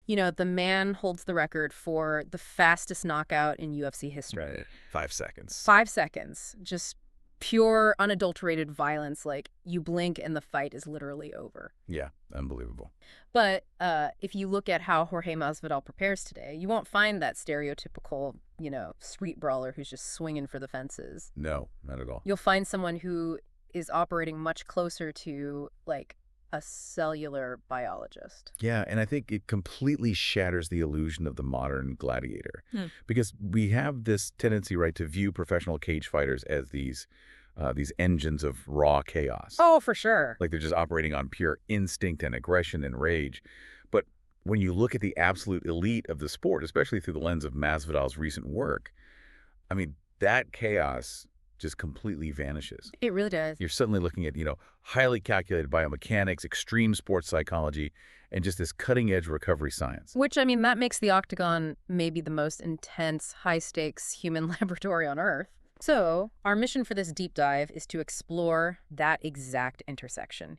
The man holds the record for the fastest knockout in UFC history. Right. 5 seconds. 5 seconds. Just pure, unadulterated violence. Like, you blink and the fight is literally over. Yeah, unbelievable. But if you look at how Jorge Masvidal prepares today, you won't find that stereotypical, street brawler who's just swinging for the fences. No, not at all. You'll find someone who is operating much closer to, like, a cellular biologist. Yeah, and I think it completely shatters the illusion of the modern gladiator. Because we have this tendency, right, to view professional cage fighters as these engines of raw chaos. Oh, for sure. Like they're just operating on pure instinct and aggression and rage. But when you look at the absolute elite of the sport, especially through the lens of Masvidal's recent work, I mean, that chaos just completely vanishes. It really does. You're suddenly looking at, highly calculated biomechanics, extreme sports psychology, and just this cutting-edge recovery science. Which, I mean, that makes the Octagon maybe the most intense, high-stakes human laboratory on Earth. So our mission for this deep dive is to explore that exact intersection,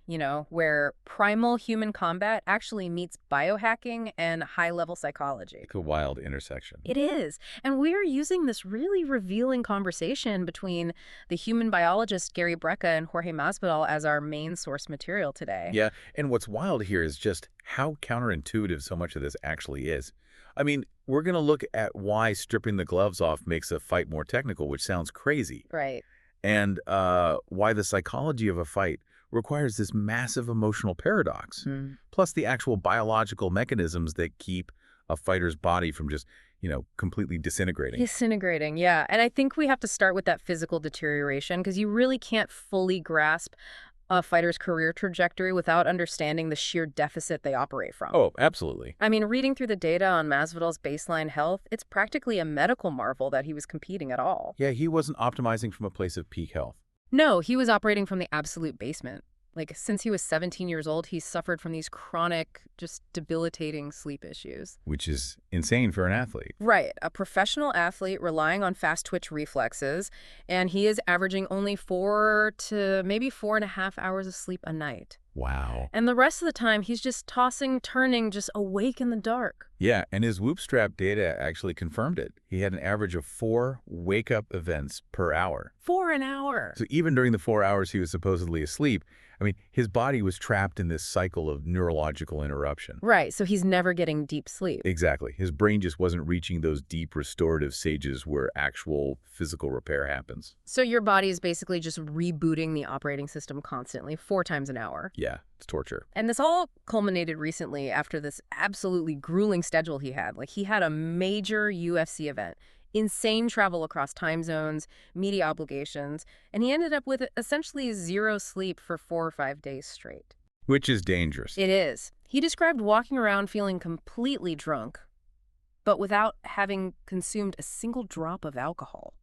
where primal human combat actually meets biohacking and high-level psychology. Like a wild intersection. It is. And we're using this really revealing conversation between the human biologist Gary Brecka and Jorge Masvidal as our main source material today. Yeah, and what's wild here is just how counterintuitive so much of this actually is. I mean, we're going to look at why stripping the gloves off makes a fight more technical, which sounds crazy. Right. And why the psychology of a fight requires this massive emotional paradox, plus the actual biological mechanisms that keep a fighter's body from just, completely disintegrating. Disintegrating, yeah. And I think we have to start with that physical deterioration because you really can't fully grasp a fighter's career trajectory without understanding the sheer deficit they operate from. Oh, absolutely. I mean, reading through the data on Masvidal's baseline health, it's practically a medical marvel that he was competing at all. Yeah, he wasn't optimizing from a place of peak health. No, he was operating from the absolute basement. Like, since he was 17 years old, he's suffered from these chronic, just debilitating sleep issues. Which is insane for an athlete. Right. A professional athlete relying on fast twitch reflexes, and he is averaging only 4 to maybe 4.5 hours of sleep a night. Wow. And the rest of the time, he's just tossing, turning, just awake in the dark. Yeah, and his whoop strap data actually confirmed it. He had an average of 4 wake-up events per hour. 4 an hour. So even during the 4 hours he was supposedly asleep, I mean, his body was trapped in this cycle of neurological interruption. Right, so he's never getting deep sleep. Exactly. His brain just wasn't reaching those deep restorative stages where actual physical repair happens. So your body is basically just rebooting the operating system constantly, 4 times an hour. Yeah, it's torture. And this all culminated recently after this absolutely grueling schedule he had. Like, he had a major UFC event, insane travel across time zones, media obligations, and he ended up with essentially 0 sleep for 4 or 5 days straight. Which is dangerous. It is. He described walking around feeling completely drunk, but without having consumed a single drop of alcohol.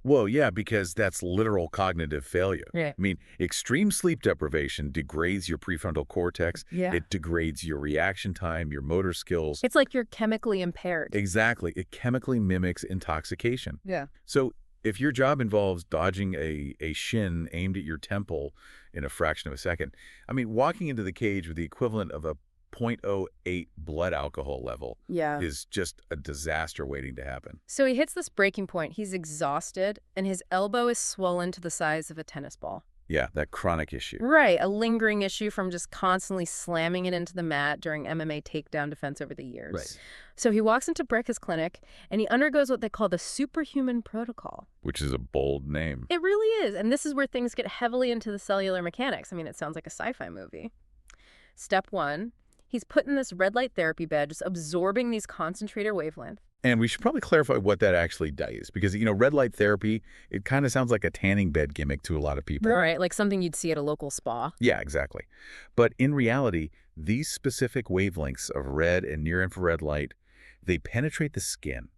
Well, yeah, because that's literal cognitive failure. Yeah. I mean, extreme sleep deprivation degrades your prefrontal cortex. Yeah. It degrades your reaction time, your motor skills. It's like you're chemically impaired. Exactly. It chemically mimics intoxication. Yeah. So if your job involves dodging a shin aimed at your temple in a fraction of a second, I mean, walking into the cage with the equivalent of a 0.08 blood alcohol level is just a disaster waiting to happen. So he hits this breaking point. He's exhausted, and his elbow is swollen to the size of a tennis ball. Yeah, that chronic issue. Right, a lingering issue from just constantly slamming it into the mat during MMA takedown defense over the years. Right. So he walks into Brecka's clinic, and he undergoes what they call the superhuman protocol. Which is a bold name. It really is, and this is where things get heavily into the cellular mechanics. I mean, it sounds like a sci-fi movie. Step 1. He's put in this red light therapy bed, just absorbing these concentrated wavelengths. And we should probably clarify what that actually does, because, red light therapy, it kind of sounds like a tanning bed gimmick to a lot of people. Right, like something you'd see at a local spa. Yeah, exactly. But in reality, these specific wavelengths of red and near-infrared light, they penetrate the skin,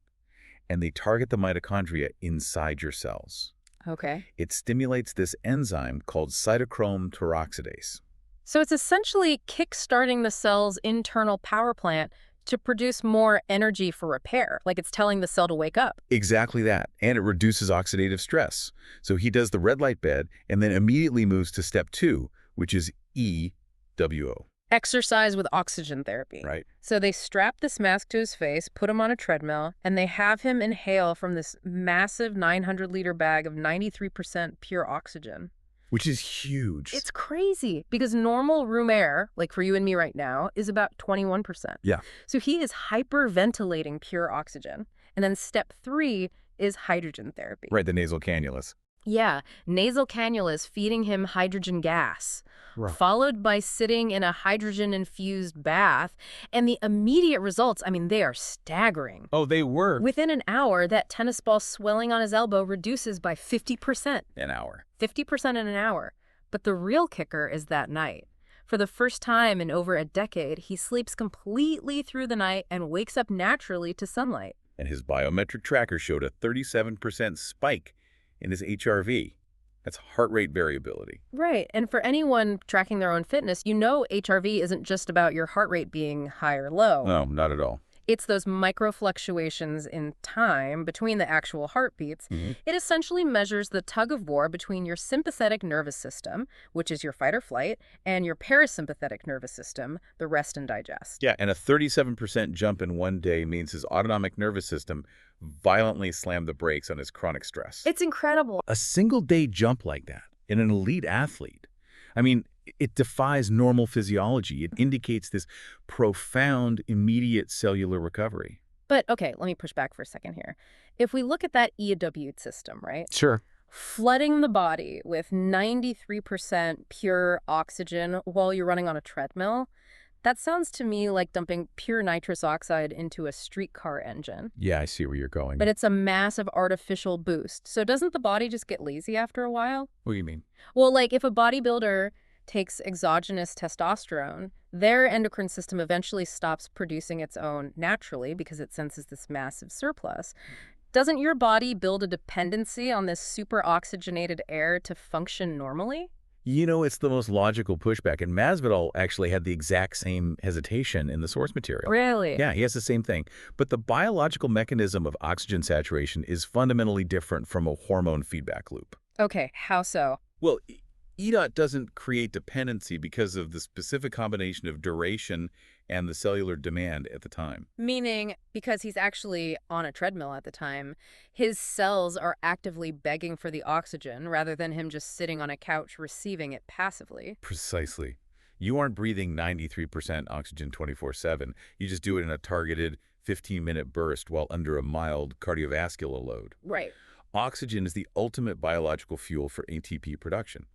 and they target the mitochondria inside your cells. Okay. It stimulates this enzyme called cytochrome peroxidase. So it's essentially kickstarting the cell's internal power plant to produce more energy for repair, like it's telling the cell to wake up. Exactly that. And it reduces oxidative stress. So he does the red light bed and then immediately moves to step 2, which is EWO. Exercise with oxygen therapy. Right. So they strap this mask to his face, put him on a treadmill, and they have him inhale from this massive 900-liter bag of 93% pure oxygen. Which is huge. It's crazy because normal room air, like for you and me right now, is about 21%. Yeah. So he is hyperventilating pure oxygen. And then step 3 is hydrogen therapy. Right, the nasal cannulas. Yeah, nasal cannulas feeding him hydrogen gas, Right. followed by sitting in a hydrogen-infused bath. And the immediate results, I mean, they are staggering. Oh, they were. Within an hour, that tennis ball swelling on his elbow reduces by 50%. An hour. 50% in an hour. But the real kicker is that night. For the first time in over a decade, he sleeps completely through the night and wakes up naturally to sunlight. And his biometric tracker showed a 37% spike in his HRV. That's heart rate variability. Right. And for anyone tracking their own fitness, you know HRV isn't just about your heart rate being high or low. No, not at all. It's those micro fluctuations in time between the actual heartbeats. It essentially measures the tug of war between your sympathetic nervous system, which is your fight or flight, and your parasympathetic nervous system, the rest and digest. Yeah, and a 37% jump in one day means his autonomic nervous system violently slammed the brakes on his chronic stress. It's incredible. A single day jump like that in an elite athlete, I mean, it defies normal physiology. It indicates this profound, immediate cellular recovery. But, okay, let me push back for a second here. If we look at that EWOT system, right? Sure. Flooding the body with 93% pure oxygen while you're running on a treadmill, that sounds to me like dumping pure nitrous oxide into a streetcar engine. Yeah, I see where you're going. But it's a massive artificial boost. So doesn't the body just get lazy after a while? What do you mean? Well, like if a bodybuilder takes exogenous testosterone, their endocrine system eventually stops producing its own naturally because it senses this massive surplus. Doesn't your body build a dependency on this super oxygenated air to function normally? You know, it's the most logical pushback, and Masvidal actually had the exact same hesitation in the source material. Really? Yeah, he has the same thing. But the biological mechanism of oxygen saturation is fundamentally different from a hormone feedback loop. Okay, how so? Well, EWOT doesn't create dependency because of the specific combination of duration and the cellular demand at the time. Meaning, because he's actually on a treadmill at the time, his cells are actively begging for the oxygen rather than him just sitting on a couch receiving it passively. Precisely. You aren't breathing 93% oxygen 24/7. You just do it in a targeted 15-minute burst while under a mild cardiovascular load. Right. Oxygen is the ultimate biological fuel for ATP production.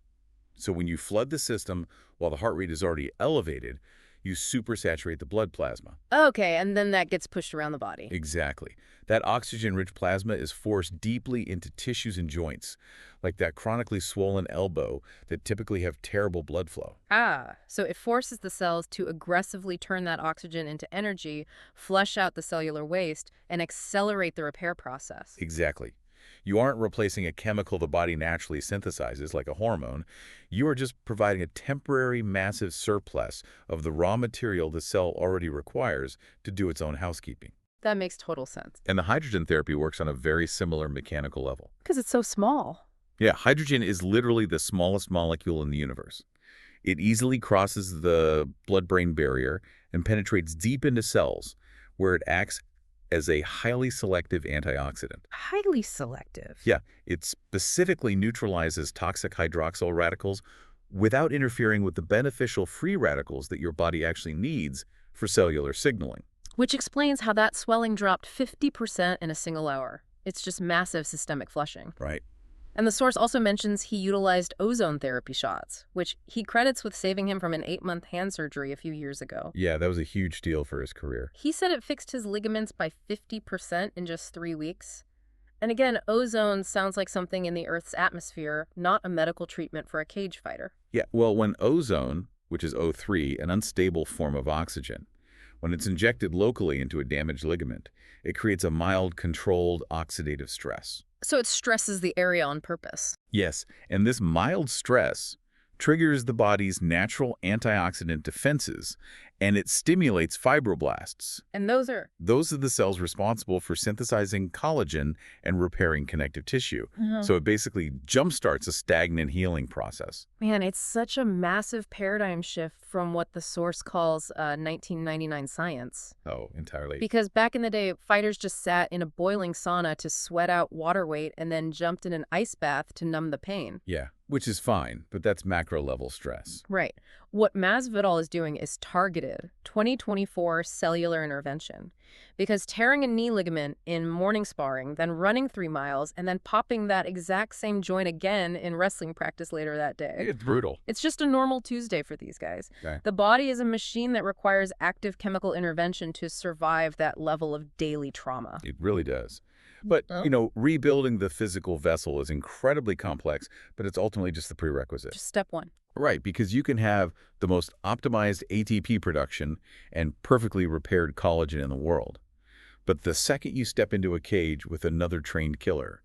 So when you flood the system while the heart rate is already elevated, you supersaturate the blood plasma. Okay, and then that gets pushed around the body. Exactly. That oxygen-rich plasma is forced deeply into tissues and joints, like that chronically swollen elbow that typically have terrible blood flow. Ah, so it forces the cells to aggressively turn that oxygen into energy, flush out the cellular waste, and accelerate the repair process. Exactly. You aren't replacing a chemical the body naturally synthesizes, like a hormone. You are just providing a temporary massive surplus of the raw material the cell already requires to do its own housekeeping. That makes total sense. And the hydrogen therapy works on a very similar mechanical level. Because it's so small. Yeah, hydrogen is literally the smallest molecule in the universe. It easily crosses the blood-brain barrier and penetrates deep into cells, where it acts as a highly selective antioxidant. Highly selective. Yeah, it specifically neutralizes toxic hydroxyl radicals without interfering with the beneficial free radicals that your body actually needs for cellular signaling. Which explains how that swelling dropped 50% in a single hour. It's just massive systemic flushing. Right. And the source also mentions he utilized ozone therapy shots, which he credits with saving him from an 8-month hand surgery a few years ago. Yeah, that was a huge deal for his career. He said it fixed his ligaments by 50% in just 3 weeks. And again, ozone sounds like something in the Earth's atmosphere, not a medical treatment for a cage fighter. Yeah, well, when ozone, which is O3, an unstable form of oxygen, when it's injected locally into a damaged ligament, it creates a mild, controlled oxidative stress. So it stresses the area on purpose. Yes, and this mild stress triggers the body's natural antioxidant defenses, and it stimulates fibroblasts. And those are... Those are the cells responsible for synthesizing collagen and repairing connective tissue. So it basically jumpstarts a stagnant healing process. Man, it's such a massive paradigm shift from what the source calls 1999 science. Oh, entirely. Because back in the day, fighters just sat in a boiling sauna to sweat out water weight and then jumped in an ice bath to numb the pain. Yeah, which is fine, but that's macro-level stress. Right. What Masvidal is doing is targeted 2024 cellular intervention. Because tearing a knee ligament in morning sparring, then running 3 miles, and then popping that exact same joint again in wrestling practice later that day. It's brutal. It's just a normal Tuesday for these guys. Okay. The body is a machine that requires active chemical intervention to survive that level of daily trauma. It really does. But, rebuilding the physical vessel is incredibly complex, but it's ultimately just the prerequisite. Just step one. Right, because you can have the most optimized ATP production and perfectly repaired collagen in the world. But the second you step into a cage with another trained killer,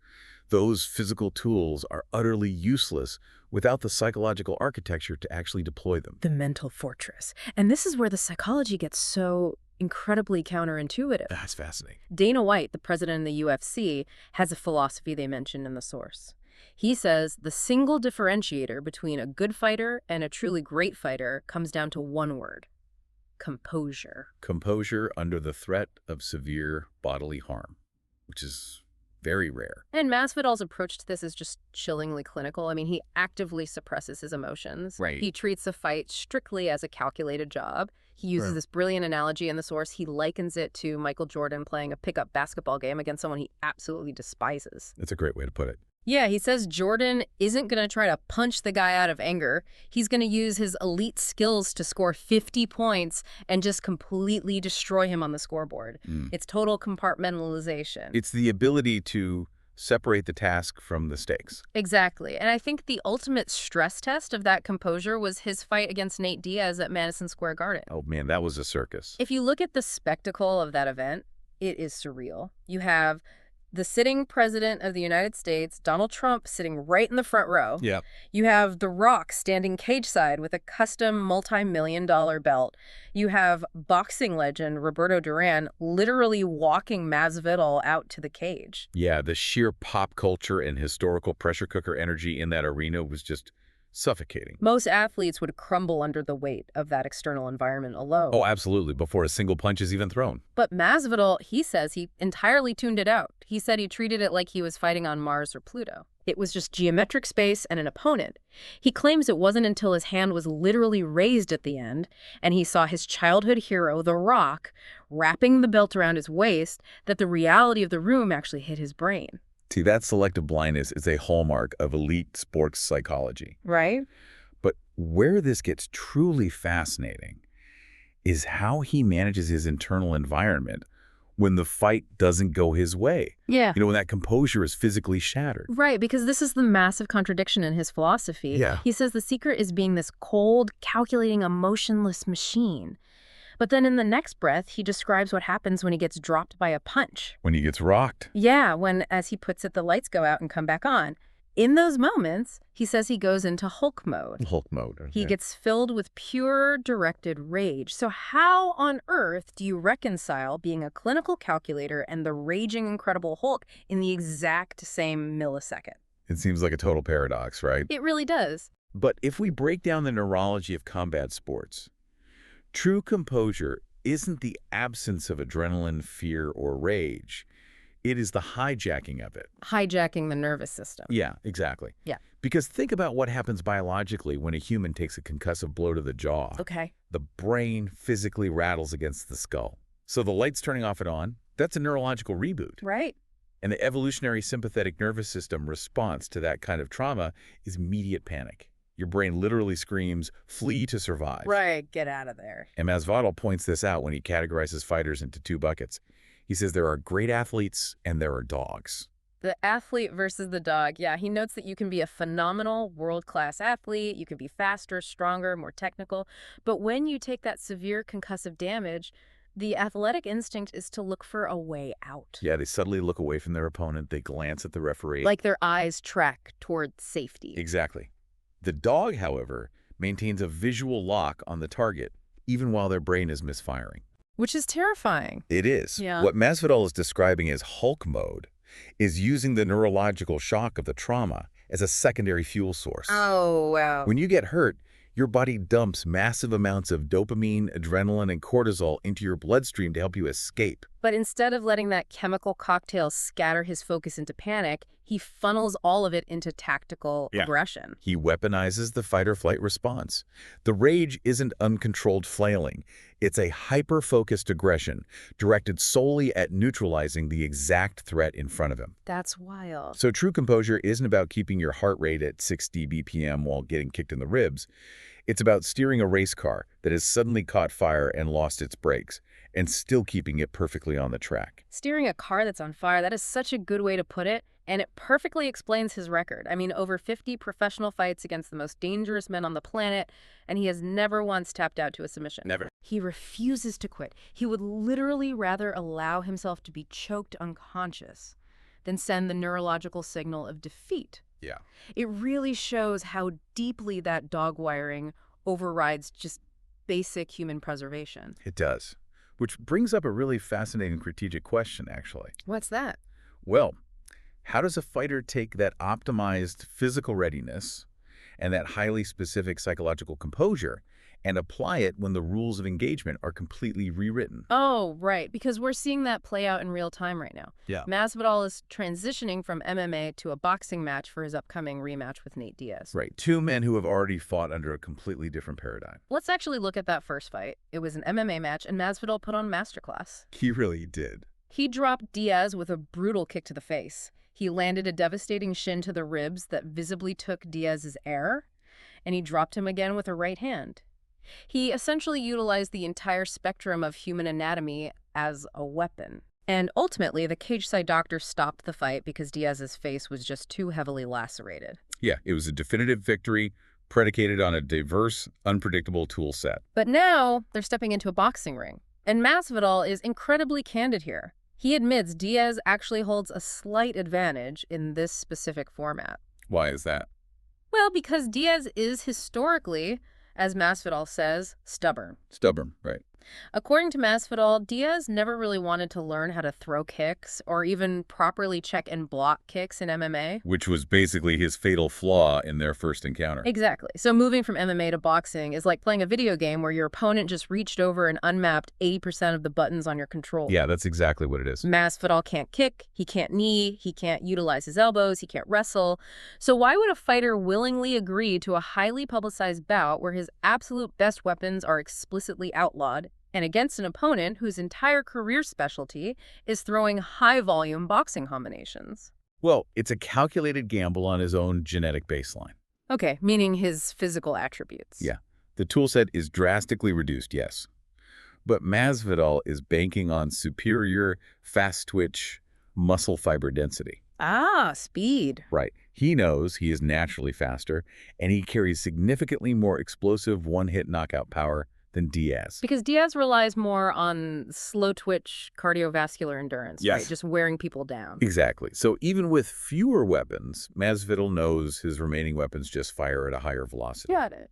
those physical tools are utterly useless without the psychological architecture to actually deploy them. The mental fortress. And this is where the psychology gets so incredibly counterintuitive. That's fascinating. Dana White, the president of the UFC, has a philosophy they mentioned in the source. He says the single differentiator between a good fighter and a truly great fighter comes down to one word: composure. Composure under the threat of severe bodily harm, which is very rare. And Masvidal's approach to this is just chillingly clinical. I mean, he actively suppresses his emotions. Right. He treats a fight strictly as a calculated job. He uses this brilliant analogy in the source. He likens it to Michael Jordan playing a pickup basketball game against someone he absolutely despises. That's a great way to put it. Yeah, he says Jordan isn't going to try to punch the guy out of anger. He's going to use his elite skills to score 50 points and just completely destroy him on the scoreboard. It's total compartmentalization. It's the ability to separate the task from the stakes. Exactly. And I think the ultimate stress test of that composure was his fight against Nate Diaz at Madison Square Garden. Oh, man, that was a circus. If you look at the spectacle of that event, it is surreal. You have the sitting president of the United States, Donald Trump, sitting right in the front row. Yeah. You have The Rock standing cage side with a custom multi-million-dollar belt. You have boxing legend Roberto Duran literally walking Masvidal out to the cage. Yeah, the sheer pop culture and historical pressure cooker energy in that arena was just suffocating. Most athletes would crumble under the weight of that external environment alone. Oh, absolutely, before a single punch is even thrown. But Masvidal, he says he entirely tuned it out. He said he treated it like he was fighting on Mars or Pluto. It was just geometric space and an opponent. He claims it wasn't until his hand was literally raised at the end and he saw his childhood hero, The Rock, wrapping the belt around his waist that the reality of the room actually hit his brain. See, that selective blindness is a hallmark of elite sports psychology. Right? But where this gets truly fascinating is how he manages his internal environment when the fight doesn't go his way. Yeah. When that composure is physically shattered. Right, because this is the massive contradiction in his philosophy. Yeah. He says the secret is being this cold, calculating, emotionless machine. But then in the next breath, he describes what happens when he gets dropped by a punch. When he gets rocked. Yeah, when, as he puts it, the lights go out and come back on. In those moments, he says he goes into Hulk mode. Hulk mode. Okay. He gets filled with pure, directed rage. So how on earth do you reconcile being a clinical calculator and the raging Incredible Hulk in the exact same millisecond? It seems like a total paradox, right? It really does. But if we break down the neurology of combat sports, true composure isn't the absence of adrenaline, fear, or rage. It is the hijacking of it. Hijacking the nervous system. Yeah, exactly. Yeah. Because think about what happens biologically when a human takes a concussive blow to the jaw. Okay. The brain physically rattles against the skull. So the lights turning off and on, that's a neurological reboot. Right. And the evolutionary sympathetic nervous system response to that kind of trauma is immediate panic. Your brain literally screams, flee to survive. Right, get out of there. And Masvidal points this out when he categorizes fighters into 2 buckets. He says there are great athletes and there are dogs. The athlete versus the dog. Yeah, he notes that you can be a phenomenal world-class athlete. You can be faster, stronger, more technical. But when you take that severe concussive damage, the athletic instinct is to look for a way out. Yeah, they subtly look away from their opponent. They glance at the referee. Like their eyes track toward safety. Exactly. The dog, however, maintains a visual lock on the target, even while their brain is misfiring. Which is terrifying. It is. Yeah. What Masvidal is describing as Hulk mode is using the neurological shock of the trauma as a secondary fuel source. Oh, wow. When you get hurt, your body dumps massive amounts of dopamine, adrenaline, and cortisol into your bloodstream to help you escape. But instead of letting that chemical cocktail scatter his focus into panic, he funnels all of it into tactical aggression. He weaponizes the fight-or-flight response. The rage isn't uncontrolled flailing. It's a hyper-focused aggression directed solely at neutralizing the exact threat in front of him. That's wild. So true composure isn't about keeping your heart rate at 60 BPM while getting kicked in the ribs. It's about steering a race car that has suddenly caught fire and lost its brakes, and still keeping it perfectly on the track. Steering a car that's on fire, that is such a good way to put it, and it perfectly explains his record. I mean, over 50 professional fights against the most dangerous men on the planet, and he has never once tapped out to a submission. Never. He refuses to quit. He would literally rather allow himself to be choked unconscious than send the neurological signal of defeat. Yeah. It really shows how deeply that dog wiring overrides just basic human preservation. It does. Which brings up a really fascinating strategic question, actually. What's that? Well, how does a fighter take that optimized physical readiness and that highly specific psychological composure and apply it when the rules of engagement are completely rewritten? Oh, right, because we're seeing that play out in real time right now. Yeah. Masvidal is transitioning from MMA to a boxing match for his upcoming rematch with Nate Diaz. Right. Two men who have already fought under a completely different paradigm. Let's actually look at that first fight. It was an MMA match, and Masvidal put on masterclass. He really did. He dropped Diaz with a brutal kick to the face. He landed a devastating shin to the ribs that visibly took Diaz's air, and he dropped him again with a right hand. He essentially utilized the entire spectrum of human anatomy as a weapon. And ultimately, the cage-side doctor stopped the fight because Diaz's face was just too heavily lacerated. Yeah, it was a definitive victory predicated on a diverse, unpredictable tool set. But now, they're stepping into a boxing ring. And Masvidal is incredibly candid here. He admits Diaz actually holds a slight advantage in this specific format. Why is that? Well, because Diaz is historically, as Masvidal says, stubborn. Stubborn, right. According to Masvidal, Diaz never really wanted to learn how to throw kicks or even properly check and block kicks in MMA. Which was basically his fatal flaw in their first encounter. Exactly. So moving from MMA to boxing is like playing a video game where your opponent just reached over and unmapped 80% of the buttons on your controller. Yeah, that's exactly what it is. Masvidal can't kick, he can't knee, he can't utilize his elbows, he can't wrestle. So why would a fighter willingly agree to a highly publicized bout where his absolute best weapons are explicitly outlawed and against an opponent whose entire career specialty is throwing high-volume boxing combinations? Well, it's a calculated gamble on his own genetic baseline. Okay, meaning his physical attributes. Yeah. The toolset is drastically reduced, yes. But Masvidal is banking on superior fast-twitch muscle fiber density. Ah, speed. Right. He knows he is naturally faster, and he carries significantly more explosive one-hit knockout power than Diaz. Because Diaz relies more on slow-twitch cardiovascular endurance, Yes. right? Just wearing people down. Exactly. So even with fewer weapons, Masvidal knows his remaining weapons just fire at a higher velocity. Got it.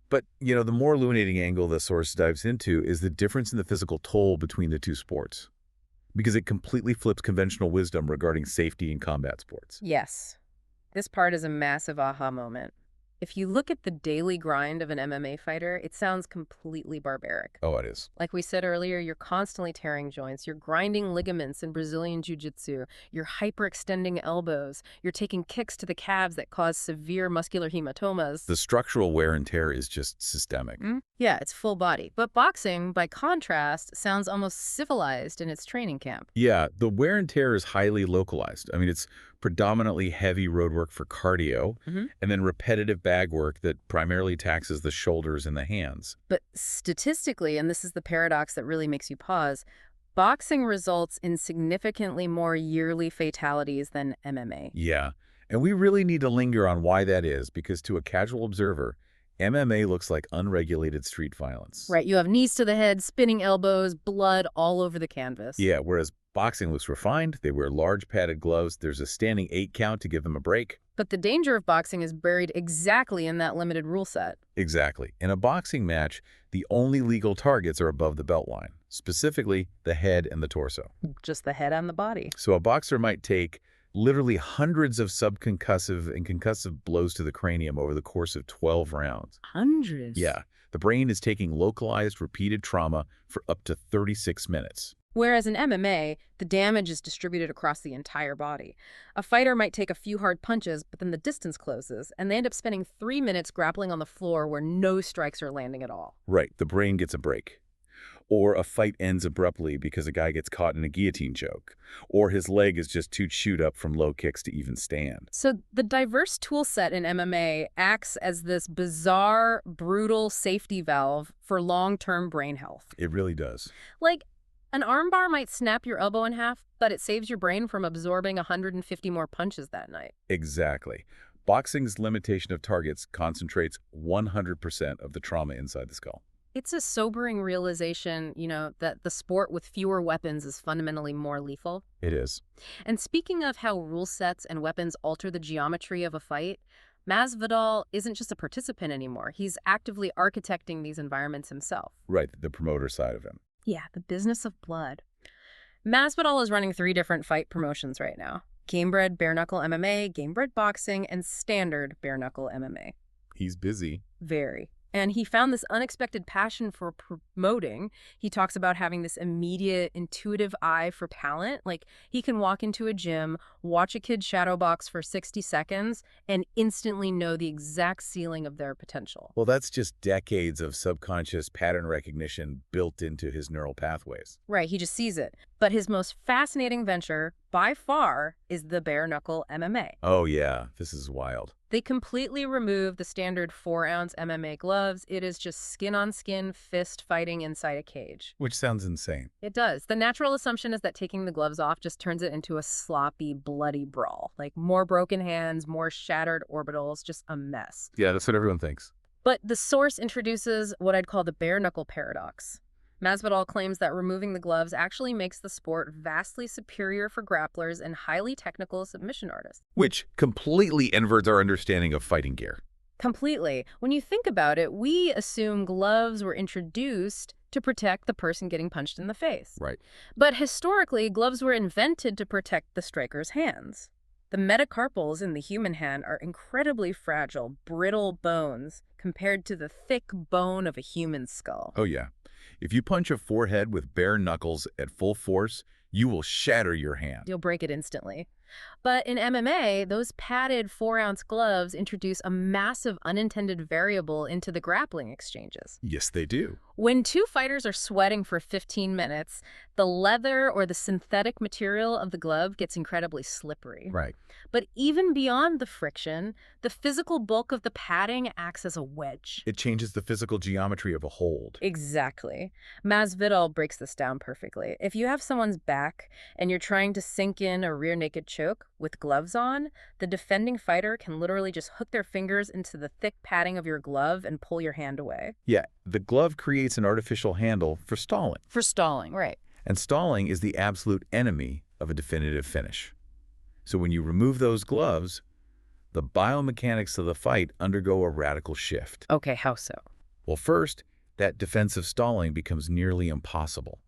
But, you know, the more illuminating angle the source dives into is the difference in the physical toll between the two sports, because it completely flips conventional wisdom regarding safety in combat sports. Yes. This part is a massive aha moment. If you look at the daily grind of an MMA fighter, it sounds completely barbaric. Oh, it is. Like we said earlier, you're constantly tearing joints, you're grinding ligaments in Brazilian jiu-jitsu, you're hyperextending elbows, you're taking kicks to the calves that cause severe muscular hematomas. The structural wear and tear is just systemic. Yeah, it's full body. But boxing, by contrast, sounds almost civilized in its training camp. Yeah, the wear and tear is highly localized. I mean, it's predominantly heavy road work for cardio, and then repetitive bag work that primarily taxes the shoulders and the hands. But statistically, and this is the paradox that really makes you pause, boxing results in significantly more yearly fatalities than MMA. Yeah, and we really need to linger on why that is, because to a casual observer, MMA looks like unregulated street violence. Right, you have knees to the head, spinning elbows, blood all over the canvas. Yeah, whereas boxing looks refined, they wear large padded gloves, there's a standing 8 count to give them a break. But the danger of boxing is buried exactly in that limited rule set. Exactly. In a boxing match, the only legal targets are above the belt line, specifically the head and the torso. Just the head and the body. So a boxer might take literally hundreds of subconcussive and concussive blows to the cranium over the course of 12 rounds. Hundreds? Yeah, the brain is taking localized, repeated trauma for up to 36 minutes. Whereas in MMA, the damage is distributed across the entire body. A fighter might take a few hard punches, but then the distance closes, and they end up spending 3 minutes grappling on the floor where no strikes are landing at all. Right, the brain gets a break. Or a fight ends abruptly because a guy gets caught in a guillotine choke. Or his leg is just too chewed up from low kicks to even stand. So the diverse tool set in MMA acts as this bizarre, brutal safety valve for long-term brain health. It really does. Like, an armbar might snap your elbow in half, but it saves your brain from absorbing 150 more punches that night. Exactly. Boxing's limitation of targets concentrates 100% of the trauma inside the skull. It's a sobering realization, that the sport with fewer weapons is fundamentally more lethal. It is. And speaking of how rule sets and weapons alter the geometry of a fight, Masvidal isn't just a participant anymore. He's actively architecting these environments himself. Right, the promoter side of him. Yeah, the business of blood. Masvidal is running 3 different fight promotions right now. Gamebred bare knuckle MMA, Gamebred boxing, and standard bare knuckle MMA. He's busy. Very. And he found this unexpected passion for promoting. He talks about having this immediate, intuitive eye for talent. Like, he can walk into a gym, watch a kid shadow box for 60 seconds, and instantly know the exact ceiling of their potential. Well, that's just decades of subconscious pattern recognition built into his neural pathways. Right, he just sees it. But his most fascinating venture, by far, is the bare knuckle MMA. Oh, yeah. This is wild. They completely remove the standard 4-ounce MMA gloves. It is just skin-on-skin fist fighting inside a cage. Which sounds insane. It does. The natural assumption is that taking the gloves off just turns it into a sloppy, bloody brawl. Like, more broken hands, more shattered orbitals, just a mess. Yeah, that's what everyone thinks. But the source introduces what I'd call the bare knuckle paradox. Masvidal claims that removing the gloves actually makes the sport vastly superior for grapplers and highly technical submission artists. Which completely inverts our understanding of fighting gear. Completely. When you think about it, we assume gloves were introduced to protect the person getting punched in the face. Right. But historically, gloves were invented to protect the striker's hands. The metacarpals in the human hand are incredibly fragile, brittle bones compared to the thick bone of a human skull. Oh, yeah. If you punch a forehead with bare knuckles at full force, you will shatter your hand. You'll break it instantly. But in MMA, those padded 4-ounce gloves introduce a massive unintended variable into the grappling exchanges. Yes, they do. When 2 fighters are sweating for 15 minutes, the leather or the synthetic material of the glove gets incredibly slippery. Right. But even beyond the friction, the physical bulk of the padding acts as a wedge. It changes the physical geometry of a hold. Exactly. Masvidal breaks this down perfectly. If you have someone's back and you're trying to sink in a rear naked choke with gloves on, the defending fighter can literally just hook their fingers into the thick padding of your glove and pull your hand away. Yeah, the glove creates an artificial handle for stalling. For stalling, right. And stalling is the absolute enemy of a definitive finish. So when you remove those gloves, the biomechanics of the fight undergo a radical shift. Okay, how so? Well, first, that defensive stalling becomes nearly impossible.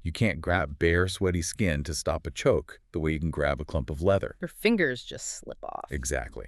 You can't grab bare, sweaty skin to stop a choke the way you can grab a clump of leather. Your fingers just slip off. Exactly.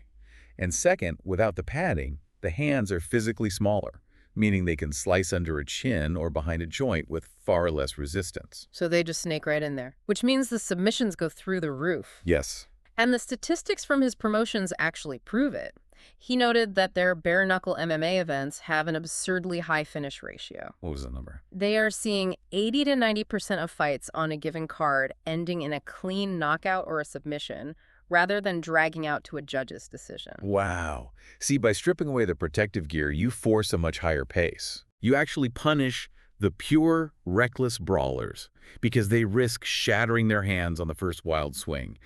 And second, without the padding, the hands are physically smaller, meaning they can slice under a chin or behind a joint with far less resistance. So they just snake right in there, which means the submissions go through the roof. Yes. And the statistics from his promotions actually prove it. He noted that their bare-knuckle MMA events have an absurdly high finish ratio. What was the number? They are seeing 80 to 90% of fights on a given card ending in a clean knockout or a submission, rather than dragging out to a judge's decision. Wow. See, by stripping away the protective gear, you force a much higher pace. You actually punish the pure, reckless brawlers because they risk shattering their hands on the first wild swing.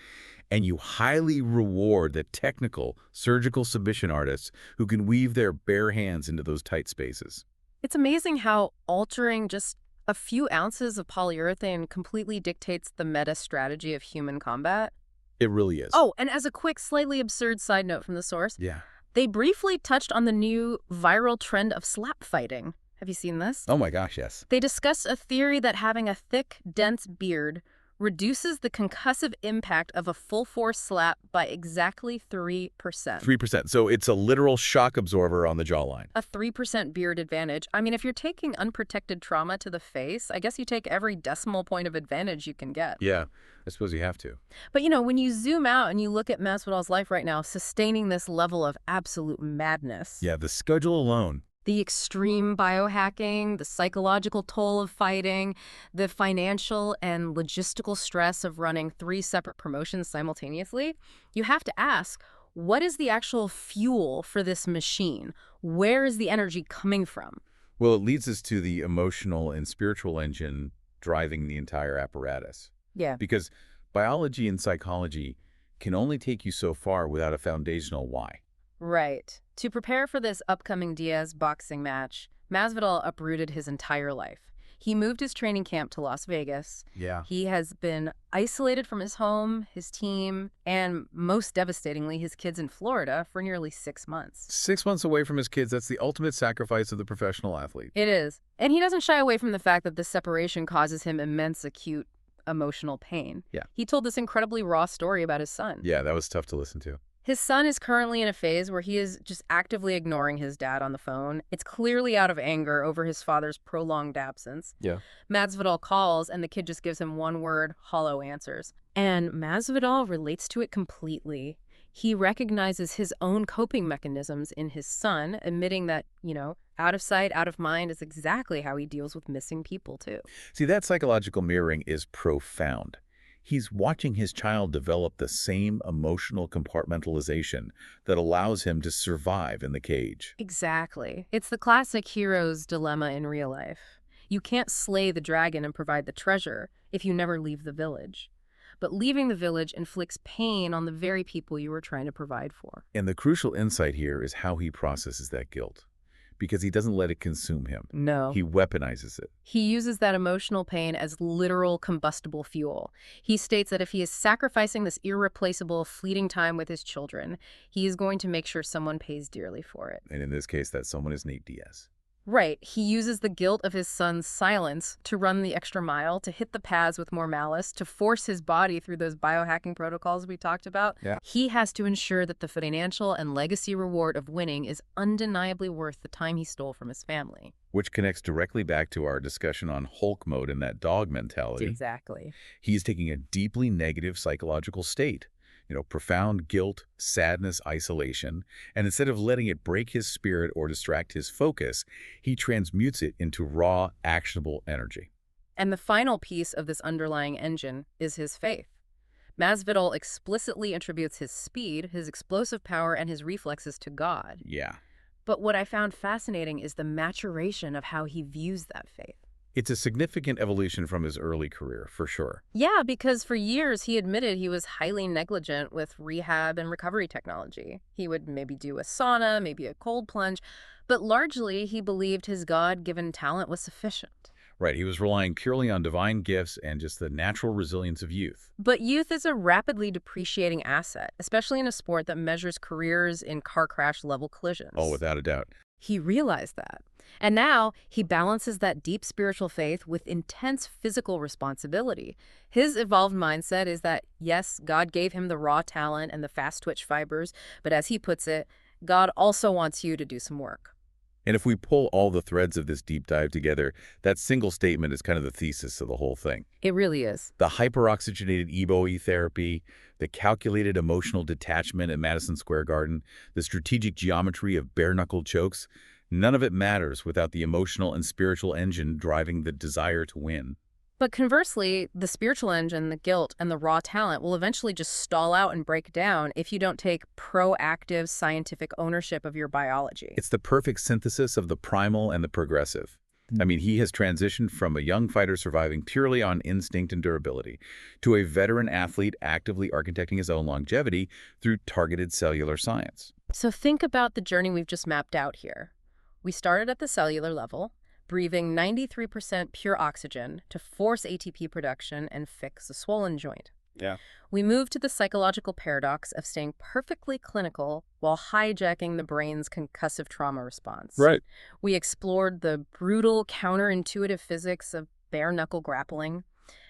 and you highly reward the technical surgical submission artists who can weave their bare hands into those tight spaces. It's amazing how altering just a few ounces of polyurethane completely dictates the meta strategy of human combat. It really is. Oh, and as a quick, slightly absurd side note from the source, Yeah. they briefly touched on the new viral trend of slap fighting. Have you seen this? Oh my gosh, yes. They discussed a theory that having a thick, dense beard reduces the concussive impact of a full-force slap by exactly 3%. 3%. So it's a literal shock absorber on the jawline. A 3% beard advantage. I mean, if you're taking unprotected trauma to the face, I guess you take every decimal point of advantage you can get. Yeah, I suppose you have to. But, when you zoom out and you look at Masvidal's life right now, sustaining this level of absolute madness. Yeah, the schedule alone. The extreme biohacking, the psychological toll of fighting, the financial and logistical stress of running 3 separate promotions simultaneously, you have to ask, what is the actual fuel for this machine? Where is the energy coming from? Well, it leads us to the emotional and spiritual engine driving the entire apparatus. Yeah. Because biology and psychology can only take you so far without a foundational why. Right. To prepare for this upcoming Diaz boxing match, Masvidal uprooted his entire life. He moved his training camp to Las Vegas. Yeah. He has been isolated from his home, his team, and most devastatingly, his kids in Florida for nearly 6 months. 6 months away from his kids, that's the ultimate sacrifice of the professional athlete. It is. And he doesn't shy away from the fact that this separation causes him immense acute emotional pain. Yeah. He told this incredibly raw story about his son. Yeah, that was tough to listen to. His son is currently in a phase where he is just actively ignoring his dad on the phone. It's clearly out of anger over his father's prolonged absence. Yeah. Masvidal calls, and the kid just gives him one word, hollow answers. And Masvidal relates to it completely. He recognizes his own coping mechanisms in his son, admitting that, out of sight, out of mind is exactly how he deals with missing people, too. See, that psychological mirroring is profound. He's watching his child develop the same emotional compartmentalization that allows him to survive in the cage. Exactly. It's the classic hero's dilemma in real life. You can't slay the dragon and provide the treasure if you never leave the village. But leaving the village inflicts pain on the very people you were trying to provide for. And the crucial insight here is how he processes that guilt. Because he doesn't let it consume him. No. He weaponizes it. He uses that emotional pain as literal combustible fuel. He states that if he is sacrificing this irreplaceable, fleeting time with his children, he is going to make sure someone pays dearly for it. And in this case, that someone is Nate Diaz. Right. He uses the guilt of his son's silence to run the extra mile, to hit the pads with more malice, to force his body through those biohacking protocols we talked about. Yeah. He has to ensure that the financial and legacy reward of winning is undeniably worth the time he stole from his family. Which connects directly back to our discussion on Hulk mode and that dog mentality. Exactly. He's taking a deeply negative psychological state. Profound guilt, sadness, isolation, and instead of letting it break his spirit or distract his focus, he transmutes it into raw, actionable energy. And the final piece of this underlying engine is his faith. Masvidal explicitly attributes his speed, his explosive power, and his reflexes to God. Yeah. But what I found fascinating is the maturation of how he views that faith. It's a significant evolution from his early career, for sure. Yeah, because for years he admitted he was highly negligent with rehab and recovery technology. He would maybe do a sauna, maybe a cold plunge, but largely he believed his God-given talent was sufficient. Right, he was relying purely on divine gifts and just the natural resilience of youth. But youth is a rapidly depreciating asset, especially in a sport that measures careers in car crash-level collisions. Oh, without a doubt. He realized that. And now he balances that deep spiritual faith with intense physical responsibility. His evolved mindset is that, yes, God gave him the raw talent and the fast twitch fibers, but as he puts it, God also wants you to do some work. And if we pull all the threads of this deep dive together, that single statement is kind of the thesis of the whole thing. It really is. The hyperoxygenated EWOT therapy, the calculated emotional detachment at Madison Square Garden, the strategic geometry of bare-knuckle chokes, none of it matters without the emotional and spiritual engine driving the desire to win. But conversely, the spiritual engine, the guilt, and the raw talent will eventually just stall out and break down if you don't take proactive scientific ownership of your biology. It's the perfect synthesis of the primal and the progressive. I mean, he has transitioned from a young fighter surviving purely on instinct and durability to a veteran athlete actively architecting his own longevity through targeted cellular science. So think about the journey we've just mapped out here. We started at the cellular level, breathing 93% pure oxygen to force ATP production and fix a swollen joint. Yeah. We moved to the psychological paradox of staying perfectly clinical while hijacking the brain's concussive trauma response. Right. We explored the brutal, counterintuitive physics of bare-knuckle grappling.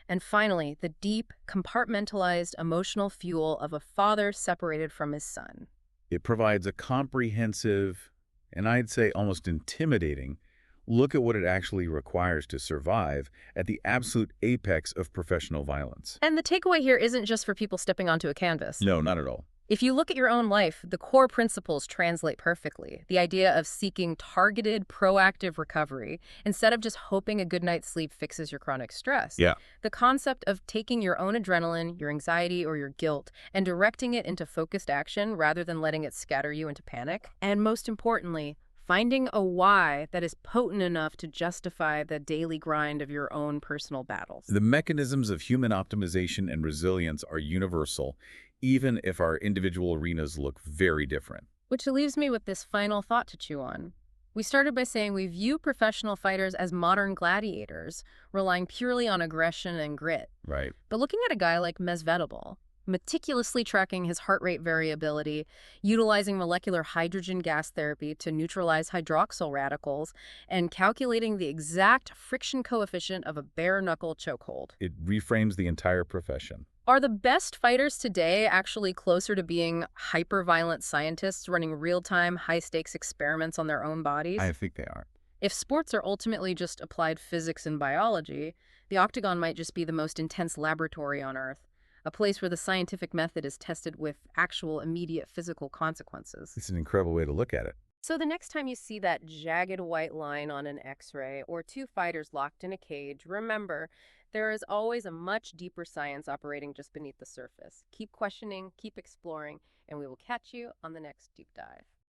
And finally, the deep, compartmentalized emotional fuel of a father separated from his son. It provides a comprehensive, and I'd say almost intimidating, look at what it actually requires to survive at the absolute apex of professional violence. And the takeaway here isn't just for people stepping onto a canvas. No, not at all. If you look at your own life, the core principles translate perfectly. The idea of seeking targeted, proactive recovery instead of just hoping a good night's sleep fixes your chronic stress. Yeah. The concept of taking your own adrenaline, your anxiety, or your guilt and directing it into focused action rather than letting it scatter you into panic. And most importantly, finding a why that is potent enough to justify the daily grind of your own personal battles. The mechanisms of human optimization and resilience are universal, even if our individual arenas look very different. Which leaves me with this final thought to chew on. We started by saying we view professional fighters as modern gladiators, relying purely on aggression and grit. Right. But looking at a guy like Masvidal, meticulously tracking his heart rate variability, utilizing molecular hydrogen gas therapy to neutralize hydroxyl radicals, and calculating the exact friction coefficient of a bare-knuckle chokehold. It reframes the entire profession. Are the best fighters today actually closer to being hyper-violent scientists running real-time, high-stakes experiments on their own bodies? I think they are. If sports are ultimately just applied physics and biology, the Octagon might just be the most intense laboratory on Earth, a place where the scientific method is tested with actual immediate physical consequences. It's an incredible way to look at it. So the next time you see that jagged white line on an X-ray or two fighters locked in a cage, remember, there is always a much deeper science operating just beneath the surface. Keep questioning, keep exploring, and we will catch you on the next deep dive.